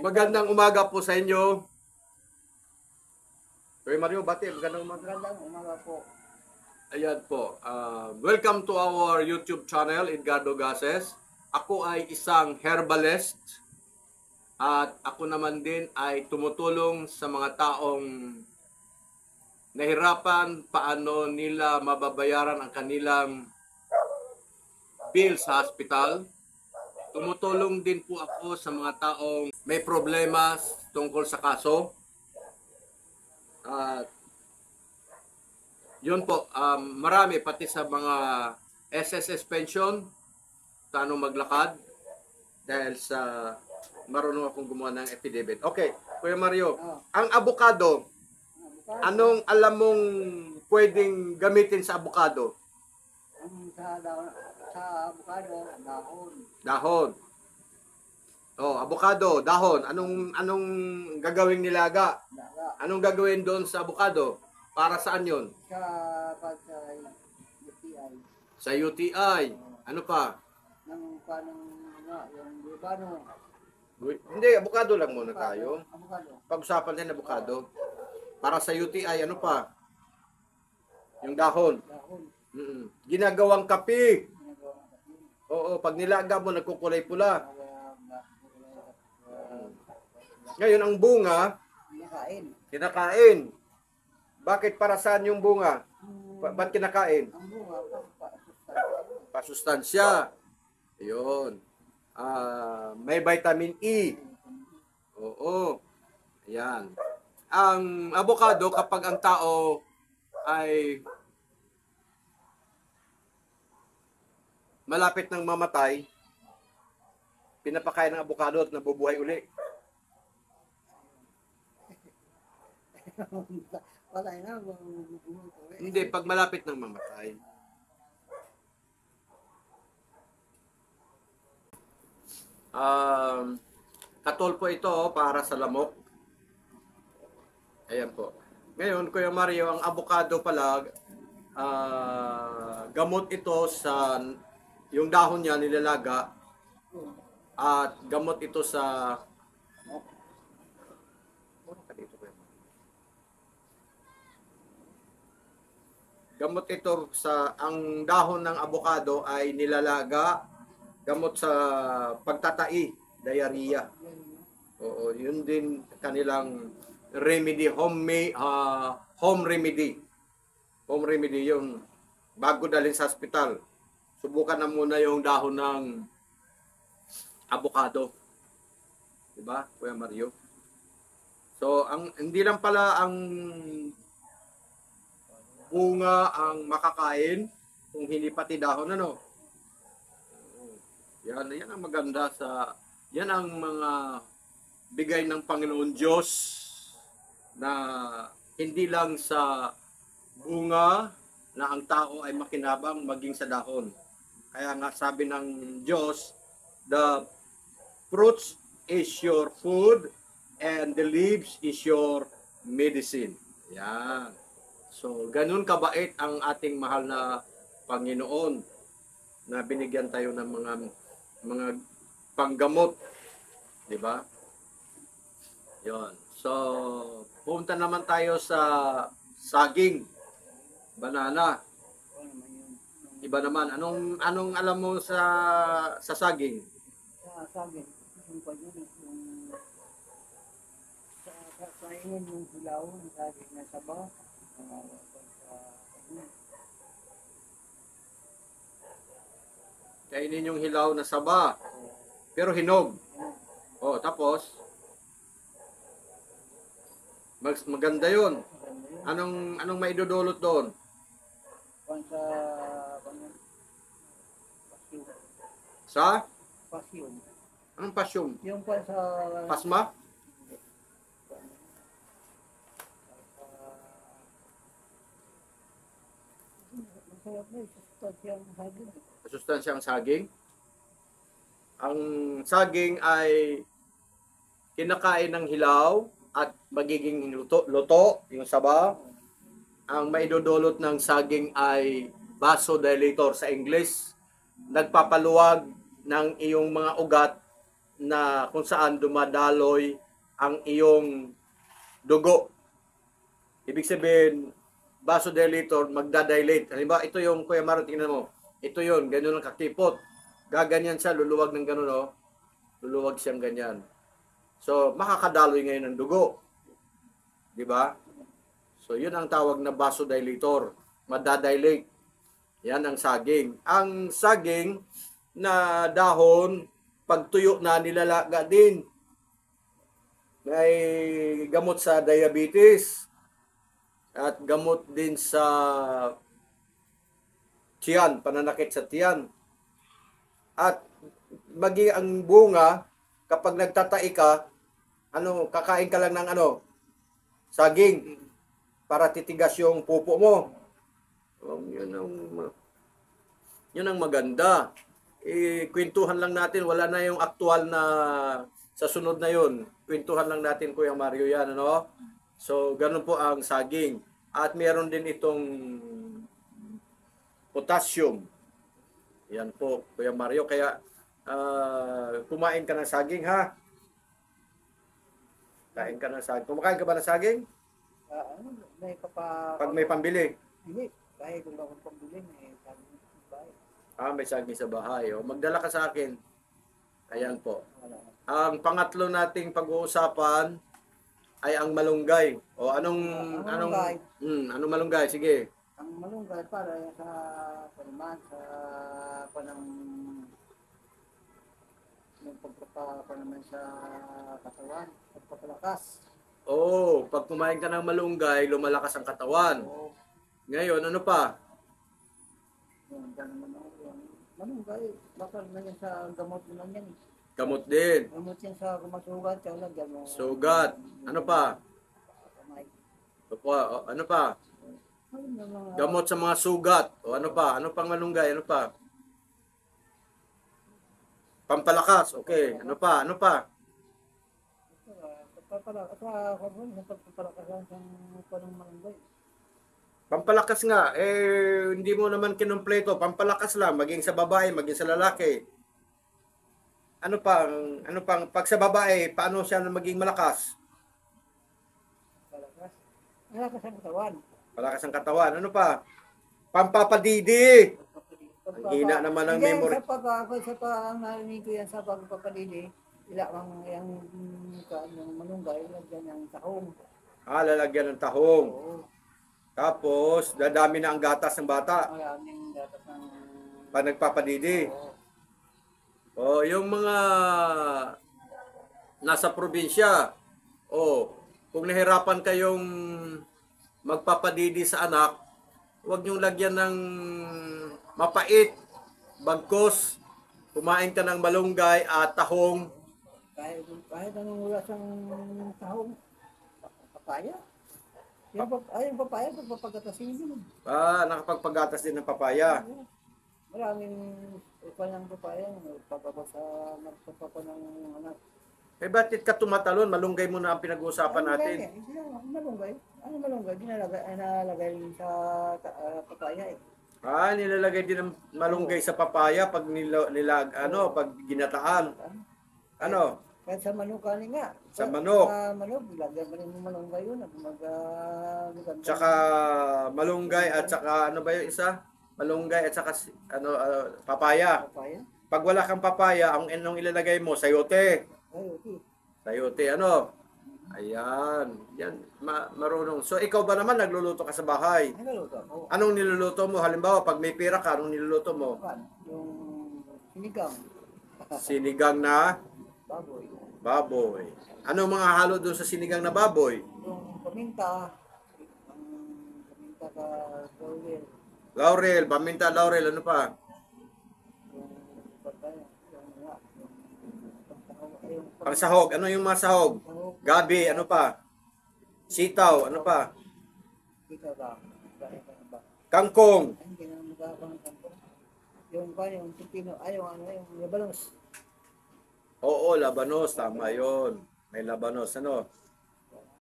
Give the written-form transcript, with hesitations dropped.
Magandang umaga po sa inyo. Kuya Mario, bati, magandang umaga. Magandang umaga po. Ayan po. Welcome to our YouTube channel, Edgardo Gases. Ako ay isang herbalist at ako naman din ay tumutulong sa mga taong nahirapan paano nila mababayaran ang kanilang bill sa hospital. Tumutulong din po ako sa mga taong may problema tungkol sa kaso. At yun po, marami pati sa mga SSS pension, paano maglakad dahil sa marunong akong gumawa ng epidebit. Okay, Kuya Mario, ang avocado, anong alam mong pwedeng gamitin sa avocado? Sa avocado, dahon. Dahon. Oh, avocado, dahon. Anong gagawing nilaga? Daga. Anong gagawin doon sa avocado? Para saan 'yon? Sa UTI. Sa UTI. Ano pa? Ng panang yung libano. Hindi, avocado lang muna tayo. Avocado. Pag-usapan din avocado. Para sa UTI, ano pa? Yung dahon. Dahon. Ginagawang kape. Ginagawa ng kape. Oo, pag nilaga mo, nagkukulay pula. Kaya, Ngayon, ang bunga, nakain. kinakain. Bakit para saan yung bunga? Ba't kinakain? Ang bunga, Pasustansya. Ayun. May vitamin E. Oo. Ayan. Ang avocado, kapag ang tao ay malapit ng mamatay, pinapakain ng avocado at nabubuhay uli. wala na. Hindi, pag malapit ng mamatay. Katol po ito para sa lamok. Ayan po. Ngayon, Kuya Mario, ang avocado pala, gamot ito sa, yung dahon niya nilalaga, at gamot ito sa, gamot ito sa, ang dahon ng avocado ay nilalaga, gamot sa pagtatai, diarrhea. Oo, yun din kanilang remedy, home remedy. Home remedy yun. Bago dalhin sa hospital, subukan na muna yung dahon ng avocado. Diba, Kuya Mario? So, hindi lang pala ang bunga ang makakain, kung hindi pati dahon, ano? Yan ang maganda sa, yan ang mga bigay ng Panginoon Diyos na hindi lang sa bunga na ang tao ay makinabang, maging sa dahon. Kaya nga sabi ng Diyos, the fruits is your food and the leaves is your medicine. Yan. So, ganun kabait ang ating mahal na Panginoon na binigyan tayo ng mga panggamot, 'di ba? 'Yon. So, punta naman tayo sa saging, banana. Iba naman, anong alam mo sa saging? Sa saging, yung pagyan, yung sa ingin yung hilaw, yung saging na sabaw. Kainin yung hilaw na saba, pero hinog. Oh, tapos maganda 'yon. Anong maidudulot doon? Sa Pasyon. anong pasyum? Yung pa sa Pasma? masarap na sustansyang saging. Sustansyang saging. Ang saging ay kinakain ng hilaw at magiging luto yung saba. Ang maidudulot ng saging ay vasodilator sa English. Nagpapaluwag ng iyong mga ugat na kung saan dumadaloy ang iyong dugo. Ibig sabihin, vasodilator, magdadilate. Halimbawa, ito yung Kuya Maro, tingnan mo. Ito yun, ganyan ang kakipot. Gaganyan siya, luluwag ng gano'n, no? Luluwag siyang ganyan. So, makakadaloy ngayon ng dugo. Di ba? So, yun ang tawag na vasodilator. Madadilate. Yan ang saging. Ang saging na dahon, pag tuyo na, nilalaga din. May gamot sa diabetes at gamot din sa tiyan, pananakit sa tiyan. At maging ang bunga, kapag nagtatai ka, kakain ka lang ng saging para titigas yung pupo mo. Yun ang maganda. Kwentuhan lang natin, wala na yung aktual na sa sunod na yun. Kwentuhan lang natin, Kuya Mario, yan, ano? So, ganun po ang saging. At meron din itong potassium. Yan po, Kuya Mario. Kaya, kumain ka ng saging, ha? Kain ka ng saging. Kumakain ka ba ng saging? May Pag may pambili. Hindi. Kahit kung akong pambili, may sabi sa bahay. May saging sa bahay. O, magdala ka sa akin. Ayan po. Wala. Ang pangatlo nating pag-uusapan ay ang malunggay. O anong Malunggay. anong malunggay? Sige. Ang malunggay para sa panaman, sa panang yung pagpapanaman sa katawan, pagpapalakas. Pag kumain ka ng malunggay, lumalakas ang katawan. Oo. Ngayon, ano pa? Yung malunggay, bakal na yan sa gamot naman yan. Gamot din. Gamot yan sa kumasugat, kaya lagyan mo. Sugat. Ano pa? Kamay. Ano pa? Ayun na mga Gamot sa mga sugat. O ano pa? Ano pang malunggay? Ano pa? Pampalakas. Okay. Ano pa? Ano pa? pagpapalakasan sa panang malunggay. Pampalakas nga. Hindi mo naman kinumpleto. Pampalakas lang. Maging sa babae, maging sa lalaki. Ano pang pag sa babae, paano siya maging malakas? Malakas. Malakas ang katawan. Malakas ang katawan. Ano pa? Pampapadidi. Ang hina naman ng memory. Sa ang narinig ko yan sa pagpapadili, ang malunggay, lagyan ng tahong. Lalagyan ng tahong. Oo. Tapos, dadami na ang gatas ng bata. Maraming dapat ng... Pag nagpapadidi. Oo. Yung mga nasa probinsya, kung nahirapan kayong magpapadidi sa anak, huwag niyong lagyan ng mapait, bagkos, kumain ka ng malunggay at tahong. Kahit anong ulas ang tahong, papaya. Yung papaya, pagpapagatasin din. Nakapagpagatas din ng papaya. Maraming ipa ng papaya, magpapapa ng anak. Bakit ka tumatalon? Malunggay muna ang pinag-uusapan natin. Malunggay. Ano malunggay? Nilalagay sa papaya eh. Nilalagay din ng malunggay sa papaya pag pag ginataan. Ano? Kahit sa manok nga. Sa manok. Sa manok, lagyan pa rin ng malunggay yun. Tsaka malunggay at saka ano ba yung isa? Malunggay at saka papaya. Papaya. Pag wala kang papaya, ang anong ilalagay mo? Sayote. Ay, okay. Sayote, ano? Ayan. Yan, marunong. So, ikaw ba naman nagluluto ka sa bahay? Nagluto ako. Anong niluluto mo? Halimbawa, pag may pira ka, anong niluluto mo? Yung sinigang. Sinigang na Baboy. baboy. Anong mga halo doon sa sinigang na baboy? Yung paminta. Ang paminta ka laurel. Laurel, paminta, laurel, ano pa? Yung papaya. Yung Pang sahog, ano yung mga sahog? sahog. Gabi, ano pa? Sitaw, ano pa? Kita ba? Kaya ka na ba? Kangkong. Ay, hindi na magkakaroon ng kanto. Yung pipino, yung labanos. Oo, labanos, tama yon. May labanos, ano?